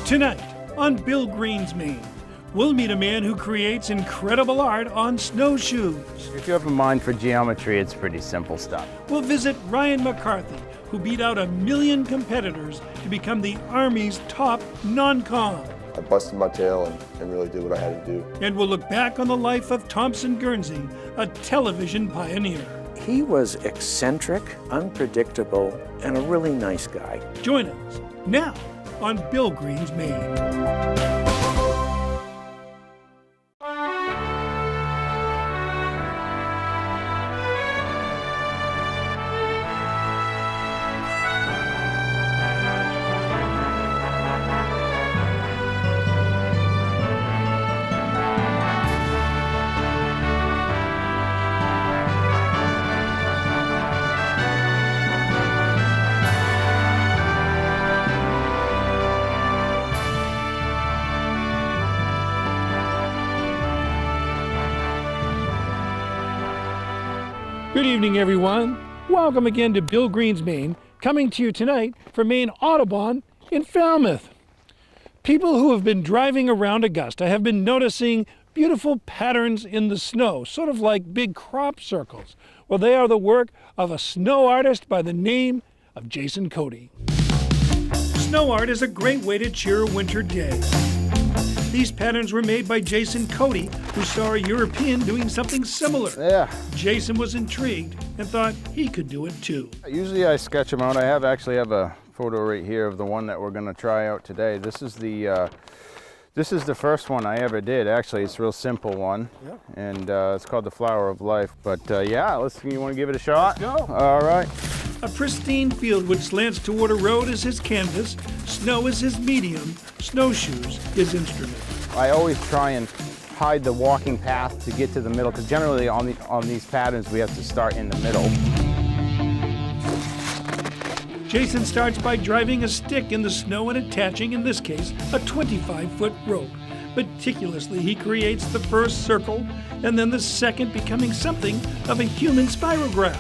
Tonight on Bill Green's Maine, we'll meet a man who creates incredible art on snowshoes. If you have a mind for geometry, it's pretty simple stuff. We'll visit Ryan McCarthy, who beat out 1 million competitors to become the Army's top non-com. I busted my tail and really did what I had to do. And we'll look back on the life of Thompson Guernsey, a television pioneer. He was eccentric, unpredictable, and a really nice guy. Join us now on Bill Green's Maine. Good evening, everyone. Welcome again to Bill Green's Maine, coming to you tonight from Maine Audubon in Falmouth. People who have been driving around Augusta have been noticing beautiful patterns in the snow, sort of like big crop circles. Well, they are the work of a snow artist by the name of Jason Cody. Snow art is a great way to cheer a winter day. These patterns were made by Jason Cody, who saw a European doing something similar. Yeah. Jason was intrigued and thought he could do it too. Usually I sketch them out. I actually have a photo right here of the one that we're going to try out today. This is the first one I ever did. Actually, it's a real simple one. Yeah. And it's called the Flower of Life. But yeah, you want to give it a shot? Let's go. All right. A pristine field which slants toward a road is his canvas, snow is his medium, snowshoes his instrument. I always try and hide the walking path to get to the middle, because generally on these patterns we have to start in the middle. Jason starts by driving a stick in the snow and attaching, in this case, a 25-foot rope. Meticulously, he creates the first circle, and then the second, becoming something of a human spirograph.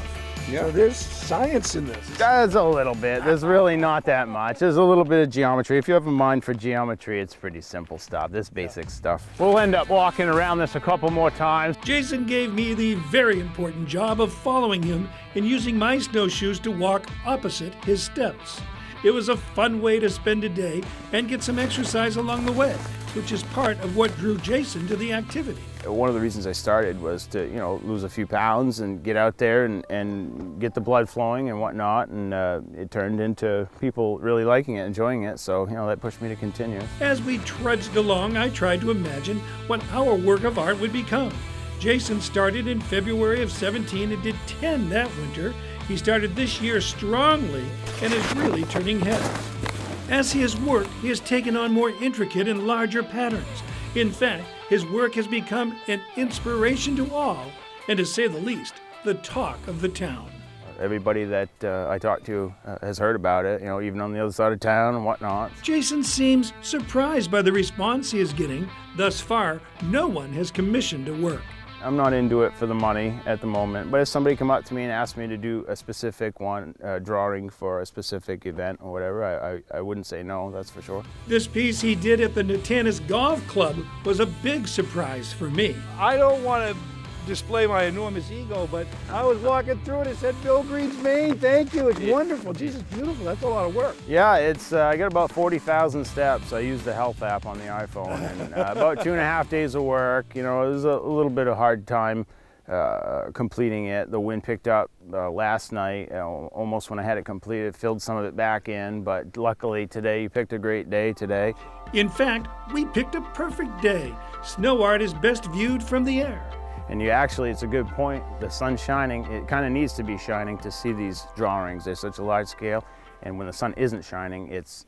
Yeah, there's science in this. There's a little bit. There's really not that much. There's a little bit of geometry. If you have a mind for geometry, it's pretty simple stuff. This basic stuff. We'll end up walking around this a couple more times. Jason gave me the very important job of following him and using my snowshoes to walk opposite his steps. It was a fun way to spend a day and get some exercise along the way, which is part of what drew Jason to the activity. One of the reasons I started was to, lose a few pounds and get out there and get the blood flowing and whatnot, and it turned into people really liking it, enjoying it, so that pushed me to continue. As we trudged along, I tried to imagine what our work of art would become. Jason started in February of 17 and did 10 that winter. He started this year strongly and is really turning heads. As he has worked, he has taken on more intricate and larger patterns. In fact, his work has become an inspiration to all, and to say the least, the talk of the town. Everybody that I talk to has heard about it, even on the other side of town and whatnot. Jason seems surprised by the response he is getting. Thus far, no one has commissioned a work. I'm not into it for the money at the moment, but if somebody come up to me and asked me to do a specific one, drawing for a specific event or whatever, I wouldn't say no, that's for sure. This piece he did at the Natanis Golf Club was a big surprise for me. I don't want to display my enormous ego, but I was walking through it and said, Bill Green's Maine, thank you, it's wonderful. Jesus, beautiful, that's a lot of work. Yeah, I got about 40,000 steps. I use the health app on the iPhone, and about 2.5 days of work. It was a little bit of hard time completing it. The wind picked up last night, almost when I had it completed, filled some of it back in, but luckily today, you picked a great day today. In fact, we picked a perfect day. Snow art is best viewed from the air. And it's a good point, the sun's shining, it kind of needs to be shining to see these drawings. They're such a large scale, and when the sun isn't shining, it's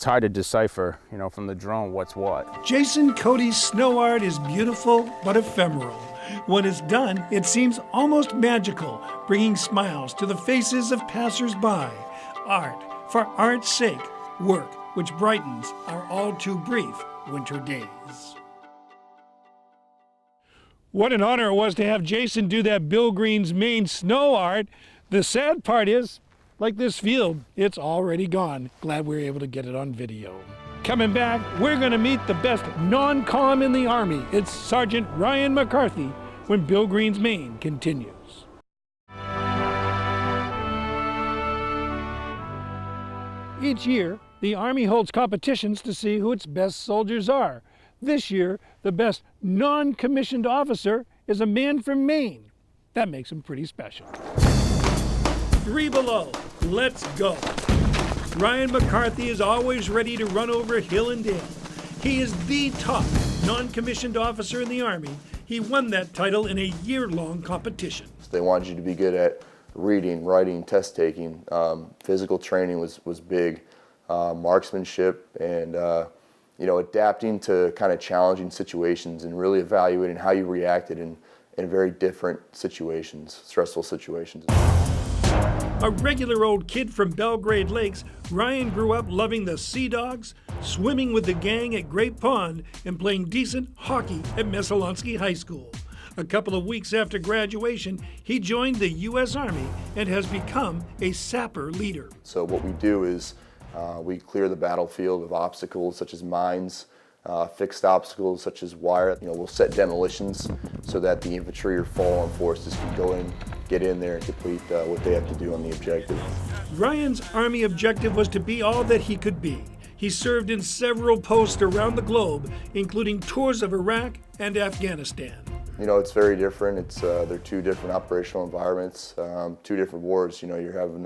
hard to decipher, from the drone what's what. Jason Cody's snow art is beautiful but ephemeral. When it's done, it seems almost magical, bringing smiles to the faces of passers-by. Art, for art's sake, work which brightens our all too brief winter days. What an honor it was to have Jason do that Bill Green's Maine snow art. The sad part is, like this field, it's already gone. Glad we were able to get it on video. Coming back, we're going to meet the best non-com in the Army. It's Sergeant Ryan McCarthy when Bill Green's Maine continues. Each year, the Army holds competitions to see who its best soldiers are. This year, the best non-commissioned officer is a man from Maine. That makes him pretty special. 3 below, let's go. Ryan McCarthy is always ready to run over hill and dale. He is the top non-commissioned officer in the Army. He won that title in a year-long competition. They wanted you to be good at reading, writing, test taking. Physical training was big. Marksmanship and adapting to kind of challenging situations and really evaluating how you reacted in very different situations, stressful situations. A regular old kid from Belgrade Lakes, Ryan grew up loving the Sea Dogs, swimming with the gang at Great Pond, and playing decent hockey at Messalonsky High School. A couple of weeks after graduation, he joined the U.S. Army and has become a sapper leader. So what we do is we clear the battlefield of obstacles such as mines, fixed obstacles such as wire. We'll set demolitions so that the infantry or fall-on forces can go in, get in there and complete what they have to do on the objective. Ryan's Army objective was to be all that he could be. He served in several posts around the globe, including tours of Iraq and Afghanistan. It's very different. They're 2 different operational environments, 2 different wars. You're having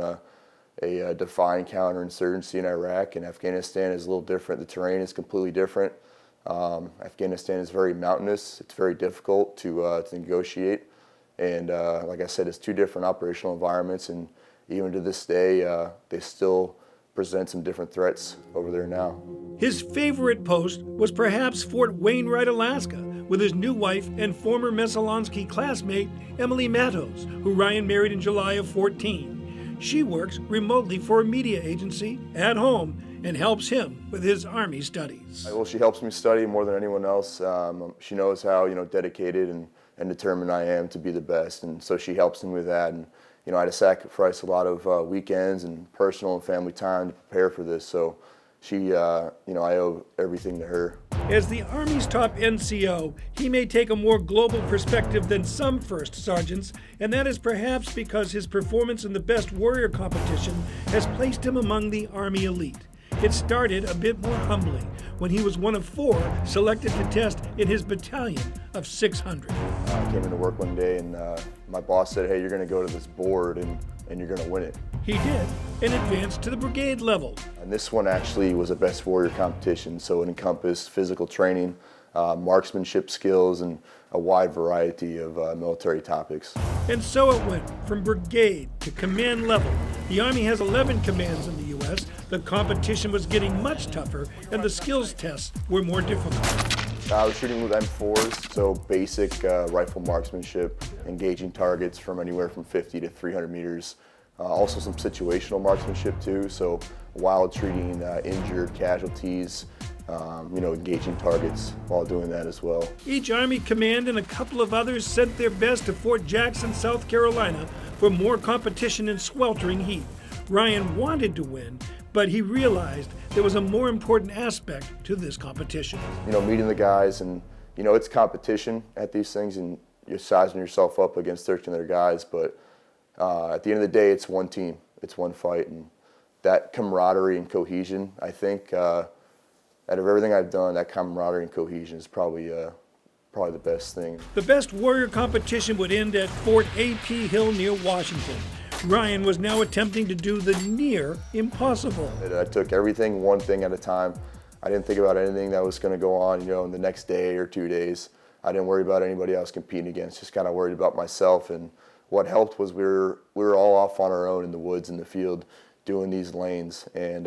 a defined counterinsurgency in Iraq, and Afghanistan is a little different. The terrain is completely different. Afghanistan is very mountainous. It's very difficult to negotiate. And like I said, it's 2 different operational environments, and even to this day, they still present some different threats over there now. His favorite post was perhaps Fort Wainwright, Alaska, with his new wife and former Messalonsky classmate, Emily Mattos, who Ryan married in July of 14. She works remotely for a media agency at home and helps him with his Army studies. Well, she helps me study more than anyone else. She knows how dedicated and determined I am to be the best, and so she helps me with that. And I had to sacrifice a lot of weekends and personal and family time to prepare for this. So she, I owe everything to her. As the Army's top NCO, he may take a more global perspective than some first sergeants, and that is perhaps because his performance in the Best Warrior competition has placed him among the Army elite. It started a bit more humbly when he was one of 4 selected to test in his battalion of 600. I came into work one day and my boss said, hey, you're going to go to this board and you're going to win it. He did, and advanced to the brigade level. And this one actually was a Best Warrior competition, so it encompassed physical training, marksmanship skills, and a wide variety of military topics. And so it went from brigade to command level. The Army has 11 commands in the U.S. The competition was getting much tougher, and the skills tests were more difficult. I was shooting with M4s, so basic rifle marksmanship, engaging targets from anywhere from 50 to 300 meters. Also some situational marksmanship too, so while treating injured casualties, engaging targets while doing that as well. Each Army command and a couple of others sent their best to Fort Jackson, South Carolina for more competition in sweltering heat. Ryan wanted to win, but he realized there was a more important aspect to this competition. Meeting the guys and, it's competition at these things and you're sizing yourself up against 13 other guys, but at the end of the day, it's one team, it's one fight, and that camaraderie and cohesion, I think, out of everything I've done, that camaraderie and cohesion is probably the best thing. The Best Warrior competition would end at Fort A.P. Hill near Washington. Ryan was now attempting to do the near impossible. I took everything one thing at a time. I didn't think about anything that was going to go on, in the next day or 2 days. I didn't worry about anybody I was competing against, just kind of worried about myself. And what helped was we were all off on our own in the woods, in the field, doing these lanes. And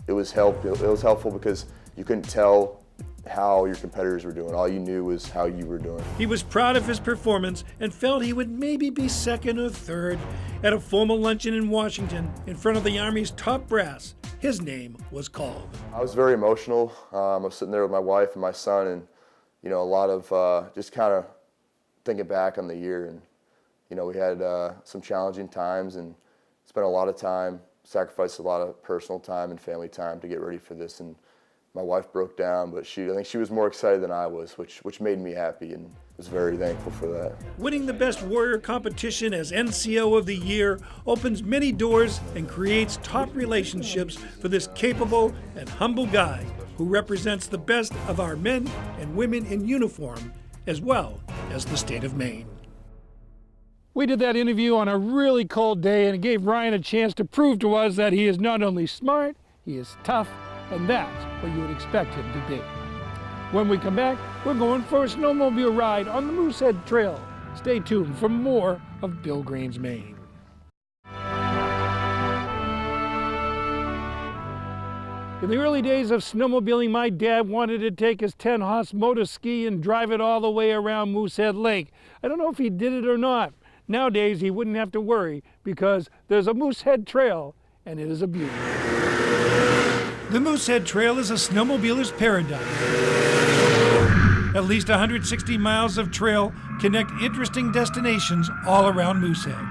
it was helpful because you couldn't tell how your competitors were doing. All you knew was how you were doing. He was proud of his performance and felt he would maybe be second or third. At a formal luncheon in Washington, in front of the Army's top brass, his name was called. I was very emotional. I was sitting there with my wife and my son, and a lot of just kind of thinking back on the year. And we had some challenging times and spent a lot of time, sacrificed a lot of personal time and family time to get ready for this. And my wife broke down, but I think she was more excited than I was, which made me happy, and was very thankful for that. Winning the Best Warrior competition as NCO of the Year opens many doors and creates top relationships for this capable and humble guy who represents the best of our men and women in uniform, as well as the state of Maine. We did that interview on a really cold day, and it gave Ryan a chance to prove to us that he is not only smart, he is tough, and that's what you would expect him to be. When we come back, we're going for a snowmobile ride on the Moosehead Trail. Stay tuned for more of Bill Green's Maine. In the early days of snowmobiling, my dad wanted to take his 10-horse motor ski and drive it all the way around Moosehead Lake. I don't know if he did it or not. Nowadays, he wouldn't have to worry because there's a Moosehead Trail, and it is a beauty. The Moosehead Trail is a snowmobiler's paradise. At least 160 miles of trail connect interesting destinations all around Moosehead.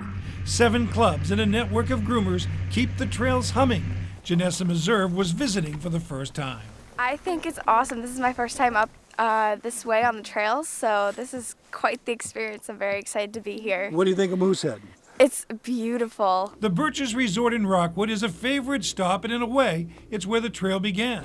7 clubs and a network of groomers keep the trails humming. Janessa Meserve was visiting for the first time. I think it's awesome. This is my first time up this way on the trails, so this is quite the experience. I'm very excited to be here. What do you think of Moosehead? It's beautiful. The Birches Resort in Rockwood is a favorite stop, and in a way, it's where the trail began.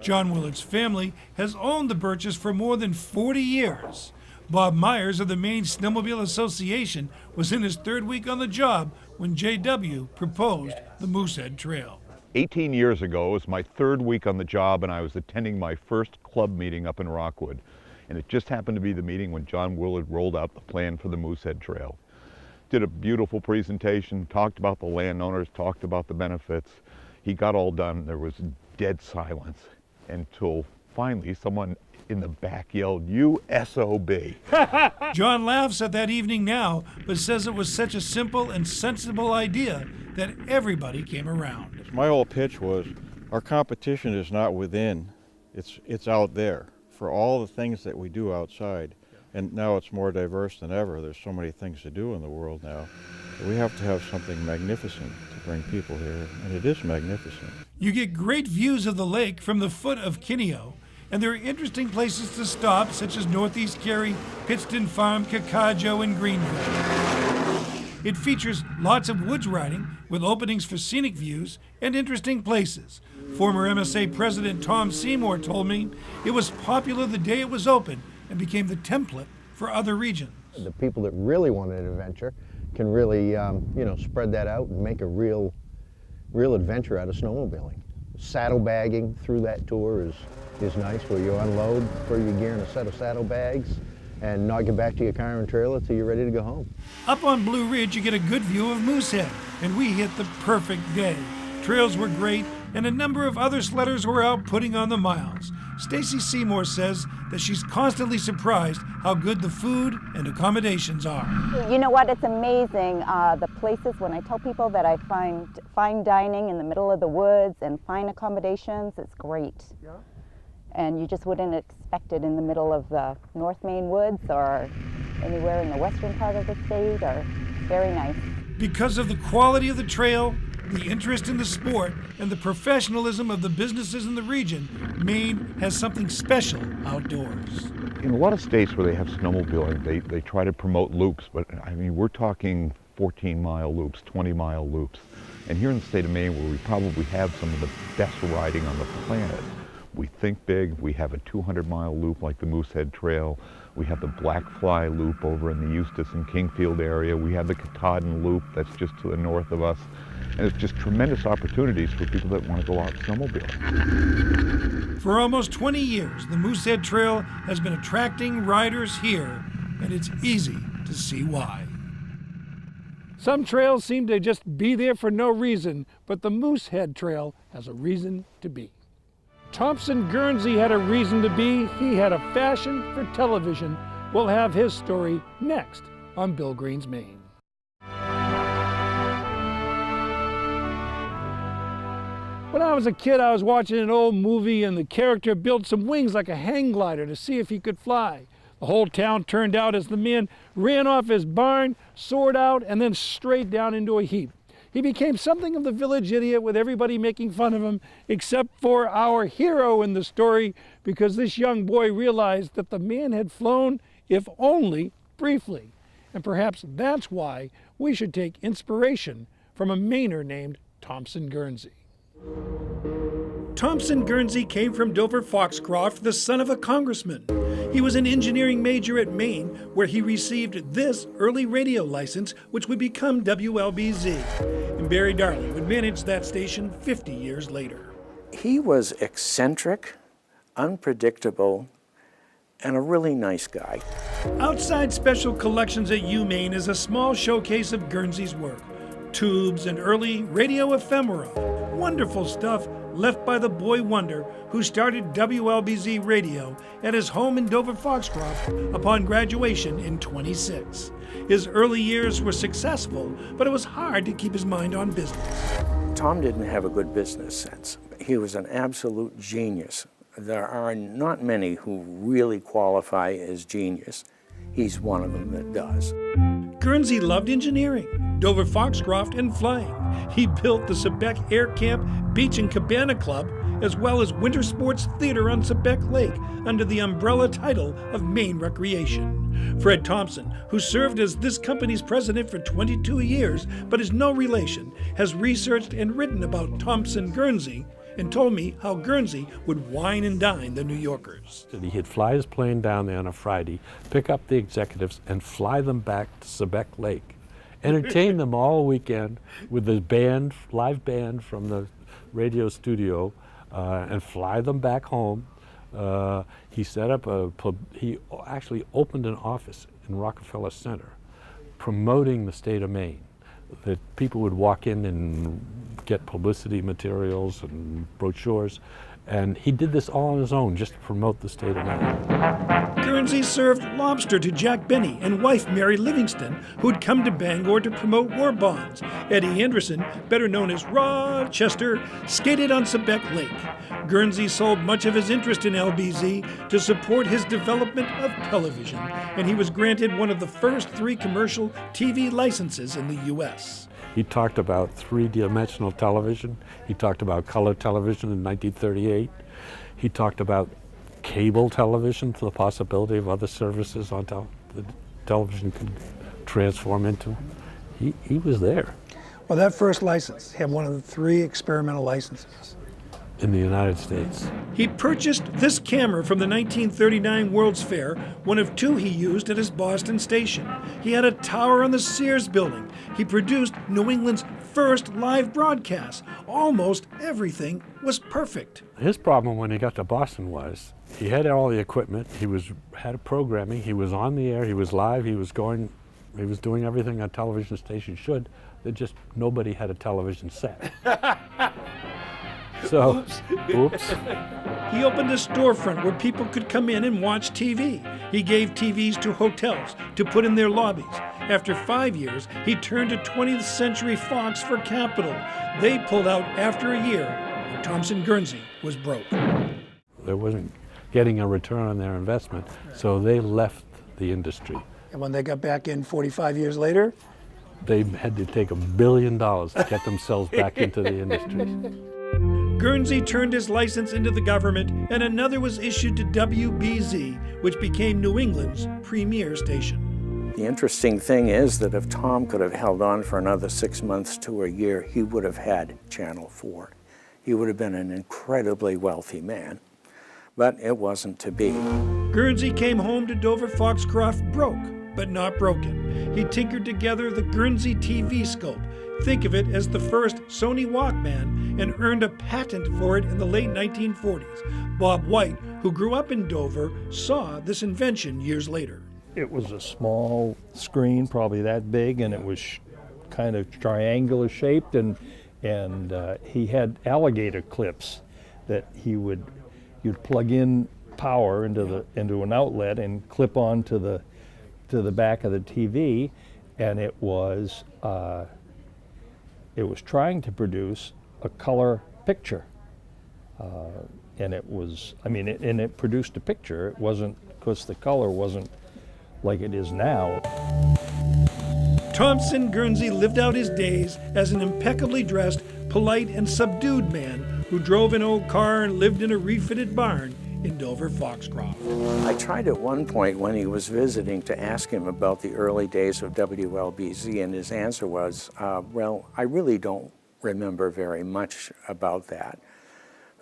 John Willard's family has owned the Birches for more than 40 years. Bob Myers of the Maine Snowmobile Association was in his 3rd week on the job when J.W. proposed the Moosehead Trail. 18 years ago, it was my 3rd week on the job, and I was attending my first club meeting up in Rockwood. And it just happened to be the meeting when John Willard rolled out the plan for the Moosehead Trail. Did a beautiful presentation, talked about the landowners, talked about the benefits. He got all done. There was dead silence until finally someone in the back yelled, "You SOB." John laughs at that evening now, but says it was such a simple and sensible idea that everybody came around. My whole pitch was, our competition is not within, it's out there for all the things that we do outside. And now it's more diverse than ever. There's so many things to do in the world now. We have to have something magnificent to bring people here, and it is magnificent. You get great views of the lake from the foot of Kineo, and there are interesting places to stop, such as Northeast Cary, Pittston Farm, Kakajo, and Greenville. It features lots of woods riding with openings for scenic views and interesting places. Former MSA President Tom Seymour told me it was popular the day it was open and became the template for other regions. The people that really want an adventure can really, spread that out and make a real adventure out of snowmobiling. Saddlebagging through that tour is nice, where you unload for your gear in a set of saddlebags and not get back to your car and trailer till you're ready to go home. Up on Blue Ridge, you get a good view of Moosehead, and we hit the perfect day. Trails were great, and a number of other sledders were out putting on the miles. Stacy Seymour says that she's constantly surprised how good the food and accommodations are. You know what, it's amazing, the places, when I tell people that I find fine dining in the middle of the woods and fine accommodations, it's great. Yeah. And you just wouldn't expect it in the middle of the North Maine woods or anywhere in the western part of the state, or very nice. Because of the quality of the trail, the interest in the sport, and the professionalism of the businesses in the region, Maine has something special outdoors. In a lot of states where they have snowmobiling, they try to promote loops, but I mean, we're talking 14-mile loops, 20-mile loops. And here in the state of Maine, where we probably have some of the best riding on the planet, we think big. We have a 200-mile loop like the Moosehead Trail. We have the Blackfly Loop over in the Eustis and Kingfield area. We have the Katahdin Loop that's just to the north of us. And it's just tremendous opportunities for people that want to go out snowmobiling. For almost 20 years, the Moosehead Trail has been attracting riders here, and it's easy to see why. Some trails seem to just be there for no reason, but the Moosehead Trail has a reason to be. Thompson Guernsey had a reason to be. He had a passion for television. We'll have his story next on Bill Green's Maine. When I was a kid, I was watching an old movie and the character built some wings like a hang glider to see if he could fly. The whole town turned out as the man ran off his barn, soared out, and then straight down into a heap. He became something of the village idiot with everybody making fun of him, except for our hero in the story, because this young boy realized that the man had flown, if only briefly. And perhaps that's why we should take inspiration from a Mainer named Thompson Guernsey. Thompson Guernsey came from Dover Foxcroft, the son of a congressman. He was an engineering major at Maine, where he received this early radio license, which would become WLBZ. And Barry Darley would manage that station 50 years later. He was eccentric, unpredictable, and a really nice guy. Outside Special Collections at UMaine is a small showcase of Guernsey's work. Tubes and early radio ephemera. Wonderful stuff left by the boy wonder who started WLBZ Radio at his home in Dover Foxcroft upon graduation in '26. His early years were successful, but it was hard to keep his mind on business. Tom didn't have a good business sense. He was an absolute genius. There are not many who really qualify as genius. He's one of them that does. Guernsey loved engineering, Dover Foxcroft, and flying. He built the Sebec Air Camp, Beach and Cabana Club, as well as Winter Sports Theater on Sebec Lake under the umbrella title of Maine Recreation. Fred Thompson, who served as this company's president for 22 years but is no relation, has researched and written about Thompson Guernsey and told me how Guernsey would wine and dine the New Yorkers. He'd fly his plane down there on a Friday, pick up the executives, and fly them back to Sebec Lake. Entertain them all weekend with the band, live band from the radio studio, and fly them back home. He set up he actually opened an office in Rockefeller Center promoting the state of Maine, that people would walk in and get publicity materials and brochures, and he did this all on his own just to promote the state of Maine. Guernsey served lobster to Jack Benny and wife Mary Livingston, who'd come to Bangor to promote war bonds. Eddie Anderson, better known as Rochester, skated on Sebec Lake. Guernsey sold much of his interest in LBZ to support his development of television, and he was granted one of the first 3 commercial TV licenses in the U.S. He talked about 3-dimensional television. He talked about color television in 1938. He talked about cable television, the possibility of other services on the television could transform into. He was there. Well, that first license had one of the 3 experimental licenses in the United States. He purchased this camera from the 1939 World's Fair, one of 2 he used at his Boston station. He had a tower on the Sears building. He produced New England's first live broadcast. Almost everything was perfect. His problem when he got to Boston was he had all the equipment, had programming, he was on the air, he was live, he was doing everything a television station should. There just nobody had a television set. So, oops. He opened a storefront where people could come in and watch TV. He gave TVs to hotels to put in their lobbies. After 5 years, he turned to 20th Century Fox for capital. They pulled out after a year, and Thompson Guernsey was broke. They wasn't getting a return on their investment, so they left the industry. And when they got back in 45 years later? They had to take $1 billion to get themselves back into the industry. Guernsey turned his license into the government, and another was issued to WBZ, which became New England's premier station. The interesting thing is that if Tom could have held on for another 6 months to a year, he would have had Channel 4. He would have been an incredibly wealthy man, but it wasn't to be. Guernsey came home to Dover Foxcroft broke, but not broken. He tinkered together the Guernsey TV scope. Think of it as the first Sony Walkman, and earned a patent for it in the late 1940s. Bob White, who grew up in Dover, saw this invention years later. It was a small screen, probably that big, and it was kind of triangular shaped, and he had alligator clips that you'd plug in power into an outlet and clip on to the back of the TV, and it was trying to produce a color picture, and it produced a picture. It wasn't, because the color wasn't like it is now. Thompson Guernsey lived out his days as an impeccably dressed, polite, and subdued man who drove an old car and lived in a refitted barn in Dover Foxcroft. I tried at one point when he was visiting to ask him about the early days of WLBZ, and his answer was, well, I really don't remember very much about that.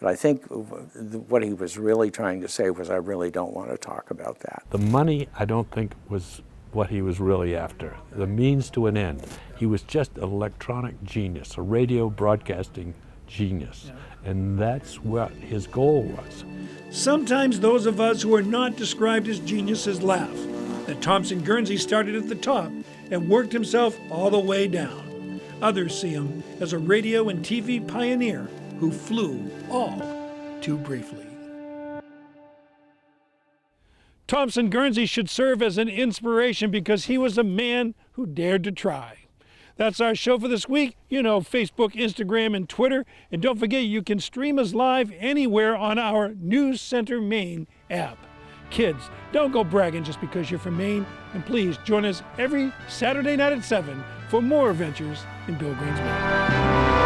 But I think what he was really trying to say was, I really don't want to talk about that. The money, I don't think, was what he was really after. The means to an end. He was just an electronic genius, a radio broadcasting genius. And that's what his goal was. Sometimes those of us who are not described as geniuses laugh that Thompson Guernsey started at the top and worked himself all the way down. Others see him as a radio and TV pioneer who flew all too briefly. Thompson Guernsey should serve as an inspiration because he was a man who dared to try. That's our show for this week. You know, Facebook, Instagram, and Twitter. And don't forget, you can stream us live anywhere on our News Center Maine app. Kids, don't go bragging just because you're from Maine. And please join us every Saturday night at 7 for more adventures in Bill Green's Maine.